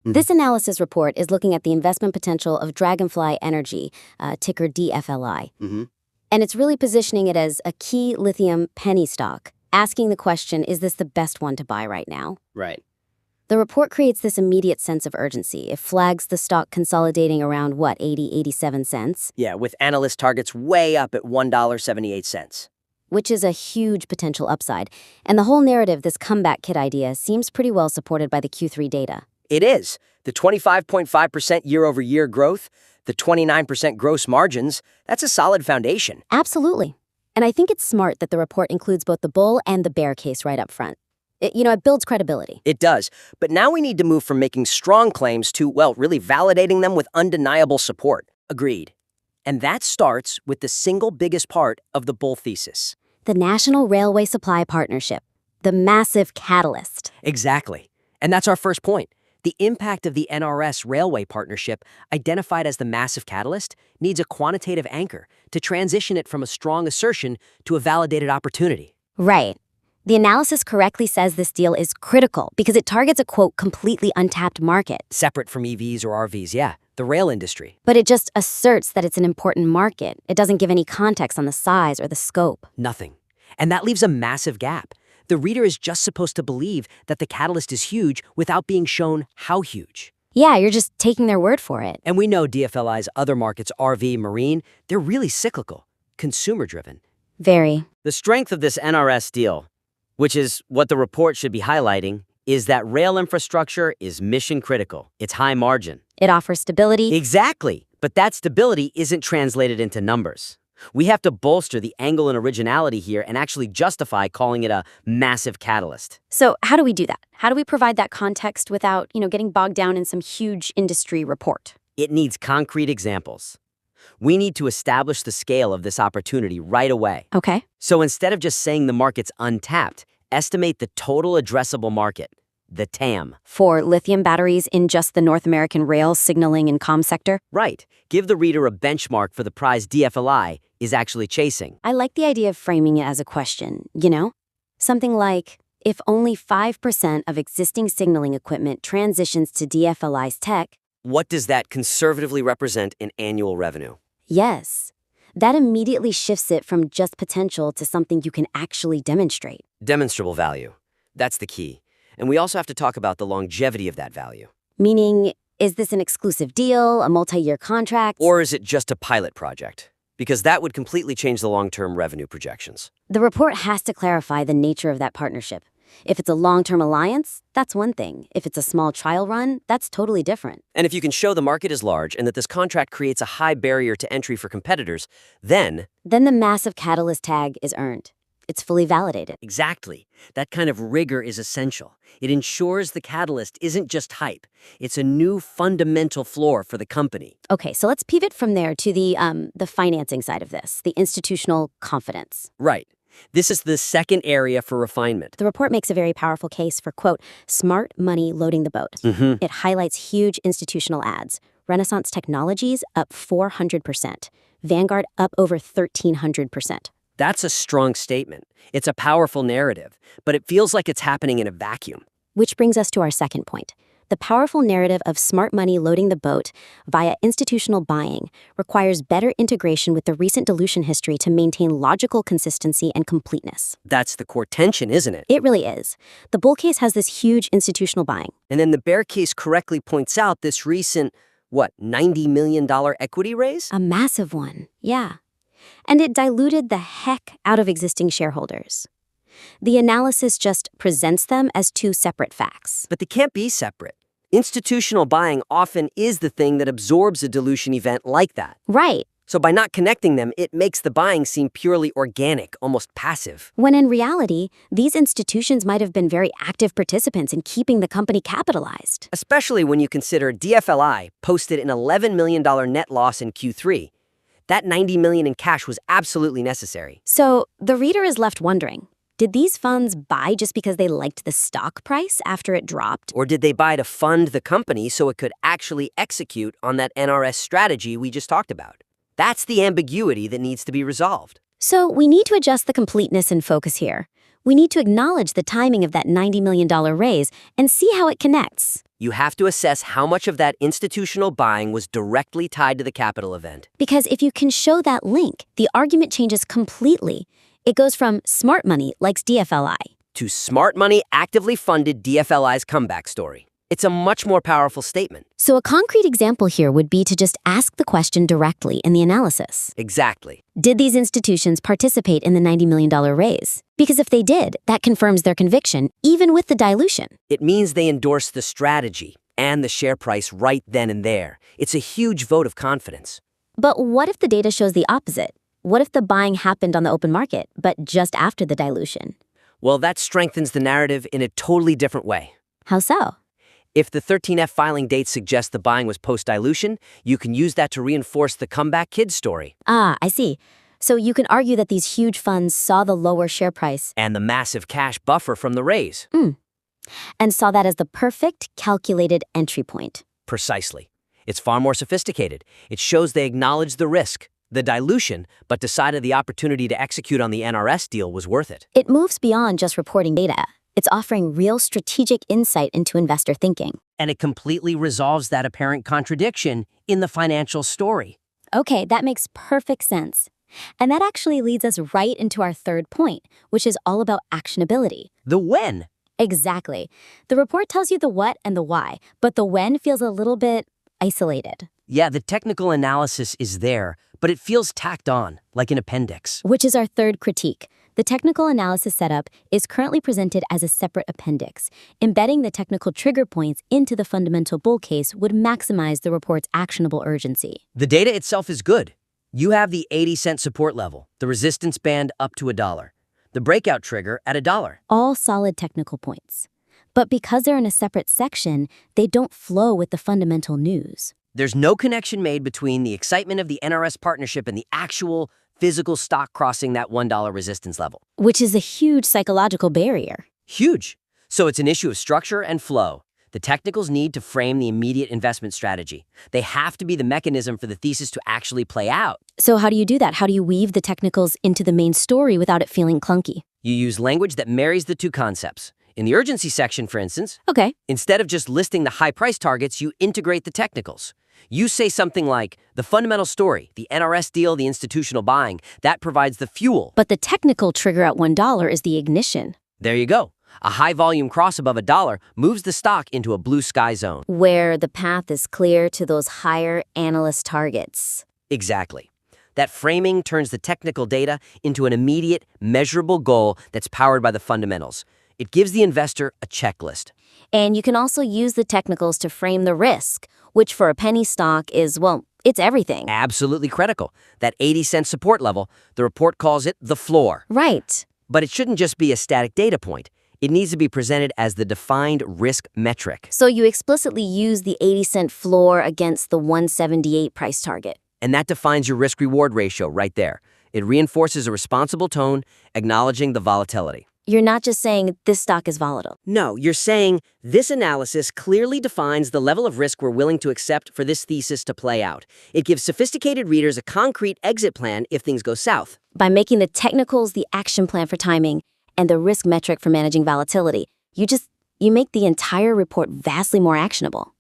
This analysis report is looking at the investment potential of Dragonfly Energy, ticker DFLI. And it's really positioning it as a key lithium penny stock, asking the question, is this the best one to buy right now? Right. The report creates this immediate sense of urgency. It flags the stock consolidating around, 87 cents? Yeah, with analyst targets way up at $1.78. Which is a huge potential upside. And the whole narrative, this comeback kit idea, seems pretty well supported by the Q3 data. It is. The 25.5% year-over-year growth, the 29% gross margins, that's a solid foundation. Absolutely. And I think it's smart that the report includes both the bull and the bear case right up front. It builds credibility. It does. But now we need to move from making strong claims to, well, really validating them with undeniable support. Agreed. And that starts with the single biggest part of the bull thesis. The National Railway Supply Partnership, the massive catalyst. Exactly. And that's our first point. The impact of the NRS Railway Partnership, identified as the massive catalyst, needs a quantitative anchor to transition it from a strong assertion to a validated opportunity. Right. The analysis correctly says this deal is critical because it targets a, quote, completely untapped market. Separate from EVs or RVs, yeah, the rail industry. But it just asserts that it's an important market. It doesn't give any context on the size or the scope. Nothing. And that leaves a massive gap. The reader is just supposed to believe that the catalyst is huge without being shown how huge. Yeah, you're just taking their word for it. And we know DFLI's other markets, RV, marine, they're really cyclical, consumer-driven. Very. The strength of this NRS deal, which is what the report should be highlighting, is that rail infrastructure is mission critical. It's high margin. It offers stability. Exactly. But that stability isn't translated into numbers. We have to bolster the angle and originality here and actually justify calling it a massive catalyst. So how do we do that? How do we provide that context without, getting bogged down in some huge industry report? It needs concrete examples. We need to establish the scale of this opportunity right away. Okay. So instead of just saying the market's untapped, estimate the total addressable market, the TAM. For lithium batteries in just the North American rail, signaling, and comm sector? Right. Give the reader a benchmark for the prize DFLI is actually chasing. I like the idea of framing it as a question, Something like, if only 5% of existing signaling equipment transitions to DFLI's tech, What does that conservatively represent in annual revenue? yes, that immediately shifts it from just potential to something you can actually demonstrate. Demonstrable value. That's the key. And we also have to talk about the longevity of that value. Meaning, is this an exclusive deal, a multi-year contract? Or is it just a pilot project? Because that would completely change the long-term revenue projections. The report has to clarify the nature of that partnership. If it's a long-term alliance, that's one thing. If it's a small trial run, that's totally different. And if you can show the market is large and that this contract creates a high barrier to entry for competitors, then the massive catalyst tag is earned. It's fully validated. exactly. That kind of rigor is essential. It ensures the catalyst isn't just hype. It's a new fundamental floor for the company. Okay, so let's pivot from there to the financing side of this, the institutional confidence. Right. This is the second area for refinement. The report makes a very powerful case for, quote, smart money loading the boat. It highlights huge institutional ads. Renaissance Technologies up 400%. Vanguard up over 1,300%. That's a strong statement. It's a powerful narrative, but it feels like it's happening in a vacuum. Which brings us to our second point. The powerful narrative of smart money loading the boat via institutional buying requires better integration with the recent dilution history to maintain logical consistency and completeness. That's the core tension, isn't it? It really is. The bull case has this huge institutional buying. And then the bear case correctly points out this recent, $90 million equity raise? A massive one, yeah. And it diluted the heck out of existing shareholders. The analysis just presents them as two separate facts. But they can't be separate. Institutional buying often is the thing that absorbs a dilution event like that. Right. So by not connecting them, it makes the buying seem purely organic, almost passive. When in reality, these institutions might have been very active participants in keeping the company capitalized. Especially when you consider DFLI posted an $11 million net loss in Q3. That $90 million in cash was absolutely necessary. So the reader is left wondering, did these funds buy just because they liked the stock price after it dropped? Or did they buy to fund the company so it could actually execute on that NRS strategy we just talked about? That's the ambiguity that needs to be resolved. So we need to adjust the completeness and focus here. We need to acknowledge the timing of that $90 million raise and see how it connects. You have to assess how much of that institutional buying was directly tied to the capital event. Because if you can show that link, the argument changes completely. It goes from smart money likes DFLI To smart money actively funded DFLI's comeback story. It's a much more powerful statement. So a concrete example here would be to just ask the question directly in the analysis. Exactly. Did these institutions participate in the $90 million raise? Because if they did, that confirms their conviction, even with the dilution. It means they endorsed the strategy and the share price right then and there. It's a huge vote of confidence. But what if the data shows the opposite? What if the buying happened on the open market, but just after the dilution? Well, that strengthens the narrative in a totally different way. How so? If the 13F filing date suggests the buying was post-dilution, you can use that to reinforce the comeback kid story. Ah, I see. So you can argue that these huge funds saw the lower share price And the massive cash buffer from the raise. and saw that as the perfect calculated entry point. Precisely. It's far more sophisticated. It shows they acknowledged the risk, the dilution, but decided the opportunity to execute on the NRS deal was worth it. It moves beyond just reporting data. It's offering real strategic insight into investor thinking. And it completely resolves that apparent contradiction in the financial story. Okay, that makes perfect sense. And that actually leads us right into our third point, which is all about actionability. The when. Exactly. The report tells you the what and the why, but the when feels a little bit isolated, Yeah, the technical analysis is there, but it feels tacked on, like an appendix. which is our third critique. The technical analysis setup is currently presented as a separate appendix. Embedding the technical trigger points into the fundamental bull case would maximize the report's actionable urgency. The data itself is good. You have the 80-cent support level, the resistance band up to $1, the breakout trigger at $1. All solid technical points. But because they're in a separate section, they don't flow with the fundamental news. There's no connection made between the excitement of the NRS partnership and the actual physical stock crossing that $1 resistance level. Which is a huge psychological barrier. Huge. So it's an issue of structure and flow. The technicals need to frame the immediate investment strategy. They have to be the mechanism for the thesis to actually play out. So how do you do that? How do you weave the technicals into the main story without it feeling clunky? You use language that marries the two concepts. In the urgency section, for instance, Okay. instead of just listing the high price targets, you integrate the technicals. You say something like, the fundamental story, the NRS deal, the institutional buying, that provides the fuel. But the technical trigger at $1 is the ignition, There you go. A high volume cross above $1 moves the stock into a blue sky zone. where the path is clear to those higher analyst targets. Exactly. That framing turns the technical data into an immediate, measurable goal that's powered by the fundamentals. It gives the investor a checklist. And you can also use the technicals to frame the risk, which for a penny stock is, well, it's everything. Absolutely critical. That 80-cent support level, the report calls it the floor. Right. But it shouldn't just be a static data point. It needs to be presented as the defined risk metric. So you explicitly use the 80-cent floor against the 178 price target. And that defines your risk-reward ratio right there. It reinforces a responsible tone, acknowledging the volatility. You're not just saying this stock is volatile. No, you're saying this analysis clearly defines the level of risk we're willing to accept for this thesis to play out. It gives sophisticated readers a concrete exit plan if things go south. By making the technicals the action plan for timing and the risk metric for managing volatility, you make the entire report vastly more actionable.